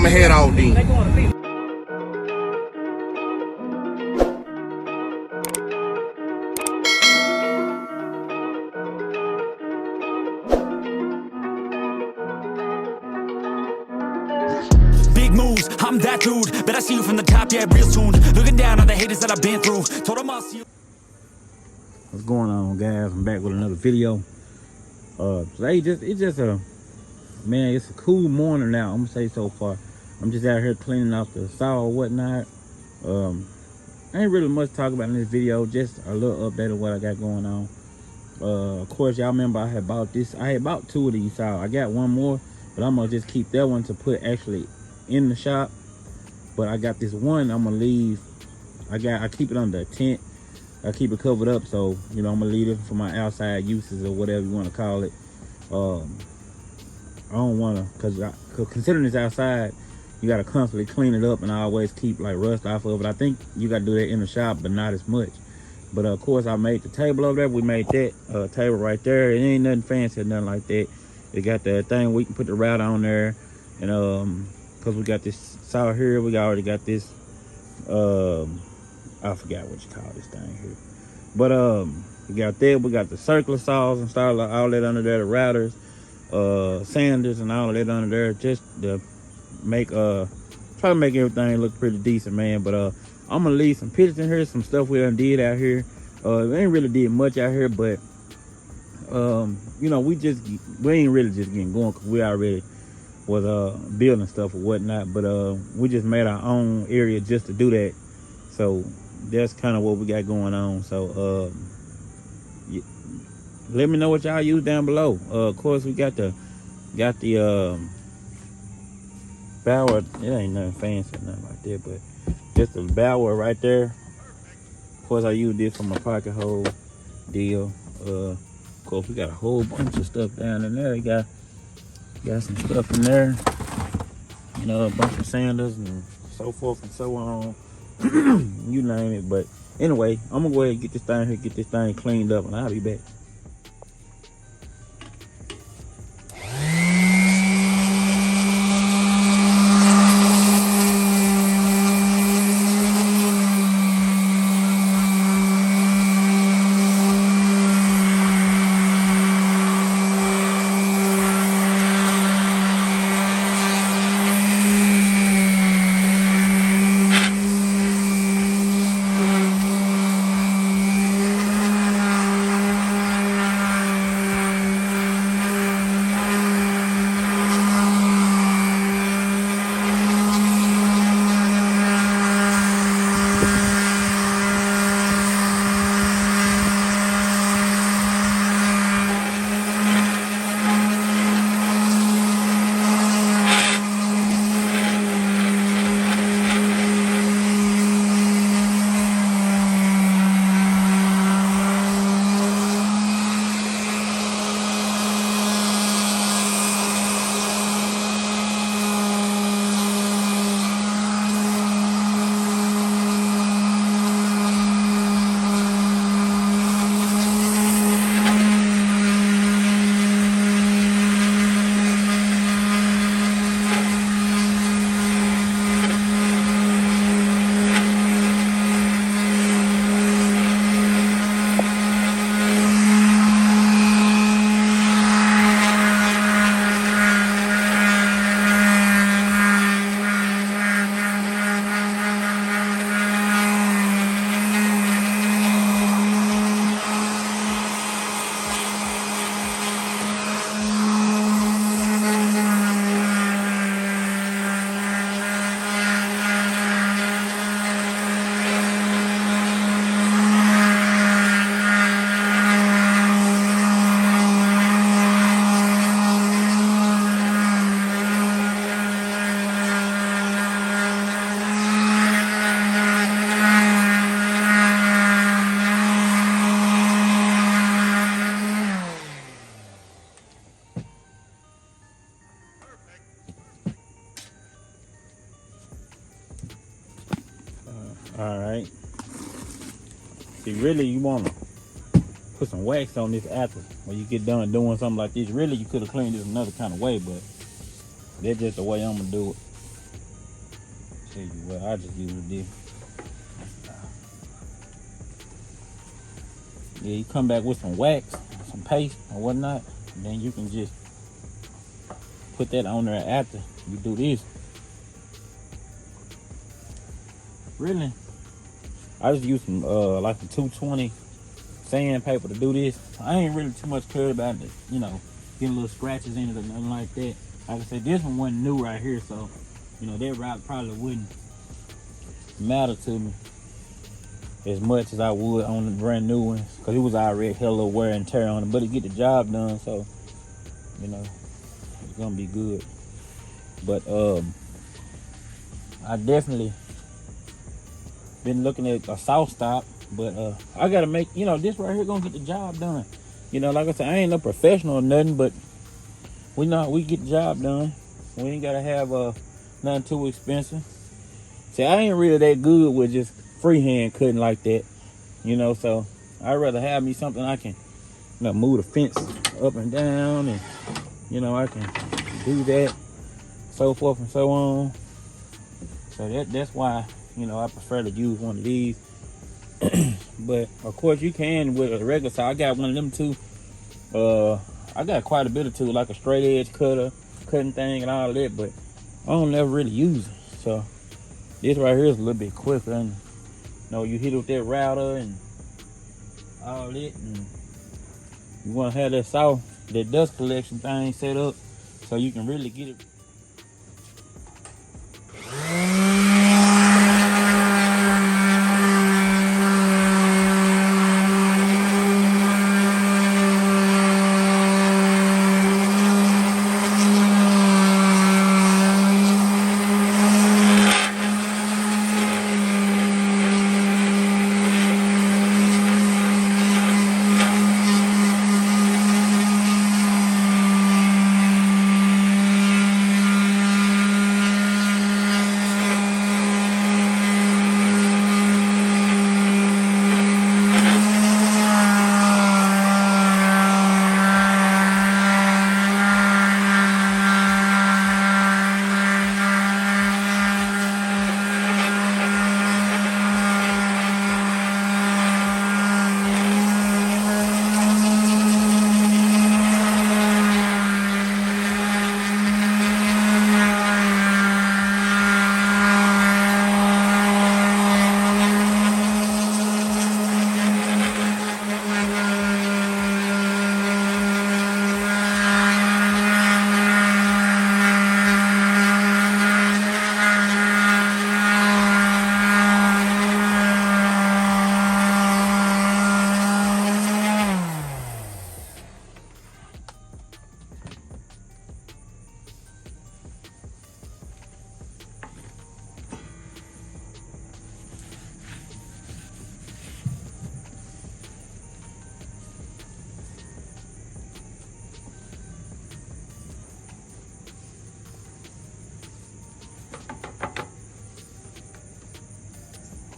I'ma head out then. Big moves, I'm that dude. Bet I see you from the top, yeah, real soon. Looking down on the haters that I've been through. Told them I'll see you. What's going on, guys? I'm back with another video. Today it's just a man, it's a cool morning now, I'm gonna say so far. I'm just out here cleaning off the saw or whatnot. Ain't really much to talk about in this video, just a little update of what I got going on. Of course, y'all remember I had bought two of these saws. I got one more, but I'm gonna just keep that one to put actually in the shop. But I got this one I'm gonna leave. I keep it under a tent. I keep it covered up, so you know I'm gonna leave it for my outside uses or whatever you want to call it. I don't want to, cause considering it's outside, you gotta constantly clean it up, and I always keep like rust off of it. I think you gotta do that in the shop, but not as much. But of course, I made the table over there. We made that table right there. It ain't nothing fancy or nothing like that. It got that thing we can put the router on there, and cause we got this saw here, we already got this. I forgot what you call this thing here, but we got that. We got the circular saws and stuff, all that under there, the routers, sanders, and all of that under there, just to make try to make everything look pretty decent, man. But I'm gonna leave some pictures in here, some stuff we done did out here. We ain't really did much out here, but you know, we ain't really just getting going, because we already was building stuff or whatnot. But we just made our own area just to do that. So that's kind of what we got going on. So let me know what y'all use down below. Of course, we got the bower. It ain't nothing fancy or nothing like that, but just the bower right there. Of course, I use this for my pocket hole deal. Of course, we got a whole bunch of stuff down in there. We got some stuff in there, you know, a bunch of sanders and so forth and so on. You name it. But anyway, I'm gonna go ahead and get this thing here, get this thing cleaned up, and I'll be back. All right. See, really, you want to put some wax on this after when you get done doing something like this. Really, you could have cleaned this another kind of way, but that's just the way I'm gonna do it. Tell you what, I just use this. Yeah, you come back with some wax, some paste or whatnot, and then you can just put that on there after you do this. Really, I just use some like a 220 sandpaper to do this. I ain't really too much cared about it, you know, getting little scratches in it or nothing like that. Like I said, this one wasn't new right here, so you know that route probably wouldn't matter to me as much as I would on the brand new ones, because it was already hella little wear and tear on it, but it get the job done, so you know it's gonna be good. But I definitely been looking at a soft stop, but I gotta make, you know, this right here gonna get the job done. You know, like I said, I ain't no professional or nothing, but we get the job done. We ain't gotta have nothing too expensive. See, I ain't really that good with just freehand cutting like that, you know, so I'd rather have me something I can, you know, move the fence up and down, and you know, I can do that, so forth and so on. So that's why, you know, I prefer to use one of these. But of course you can with a regular saw. I got one of them too. I got quite a bit of tools, like a straight edge cutter, cutting thing and all that, but I don't never really use it. So this right here is a little bit quicker, and you know, you hit it with that router and all that, and you want to have that saw, that dust collection thing set up so you can really get it.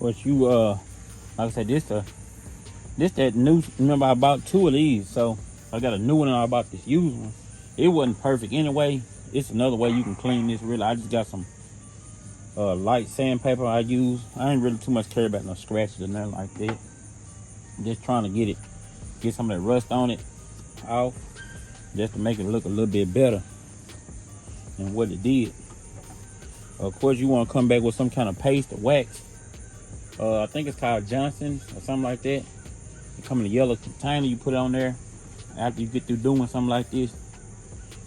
But you like I said, this that new, remember I bought 2 of these, so I got a new one and I bought this used one. It wasn't perfect anyway. It's another way you can clean this. Really, I just got some light sandpaper I use. I ain't really too much care about no scratches or nothing like that. I'm just trying to get some of that rust on it off, just to make it look a little bit better than what it did. Of course, you want to come back with some kind of paste or wax. I think it's called Johnson's or something like that. It come in a yellow container. You put it on there after you get through doing something like this.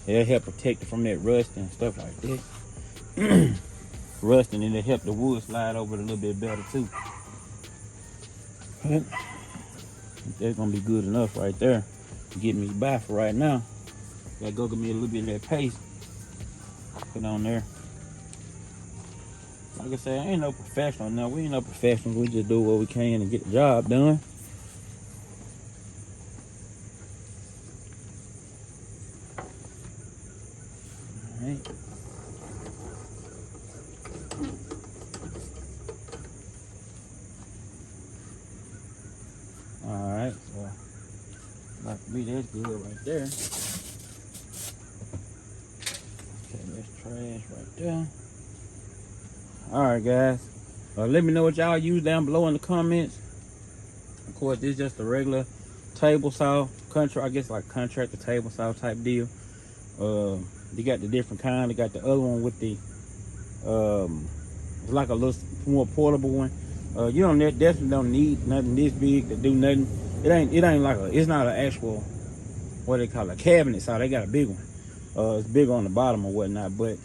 It'll help protect it from that rust and stuff like that. Rust, and it'll help the wood slide over it a little bit better too. But that's gonna be good enough right there to get me by for right now. Gotta go get me a little bit of that paste, put on there. Like I said, I ain't no professional now. We ain't no professionals. We just do what we can and get the job done. All right. All right, so like to be that's good right there. Okay, that's trash right there. All right, guys. Let me know what y'all use down below in the comments. Of course, this is just a regular table saw, I guess like contractor table saw type deal. They got the different kind. They got the other one with the it's like a little more portable one. You don't definitely don't need nothing this big to do nothing. It ain't like it's not an actual, what they call a cabinet saw. They got a big one. It's big on the bottom or whatnot, but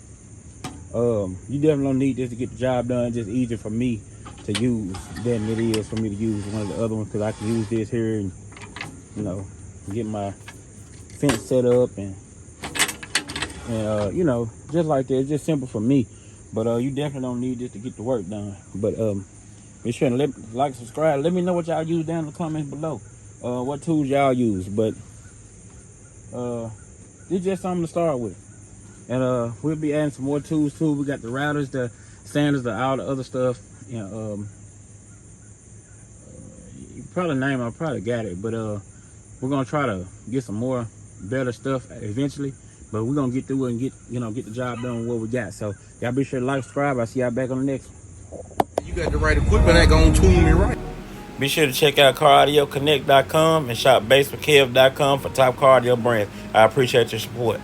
you definitely don't need this to get the job done. Just easier for me to use than it is for me to use one of the other ones, because I can use this here and, you know, get my fence set up and you know, just like that. It's just simple for me. But you definitely don't need this to get the work done. But be sure to like, subscribe. Let me know what y'all use down in the comments below. What tools y'all use. But it's just something to start with. And we'll be adding some more tools too. We got the routers, the sanders, all the other stuff. You know, you probably name it, I probably got it. But we're gonna try to get some more better stuff eventually. But we're gonna get through it and get the job done with what we got. So y'all be sure to like, subscribe. I'll see y'all back on the next one. You got the right equipment, that gonna tune me right. Be sure to check out CarAudioConnect.com and shop BASSWITHKEV.com for top car audio brands. I appreciate your support.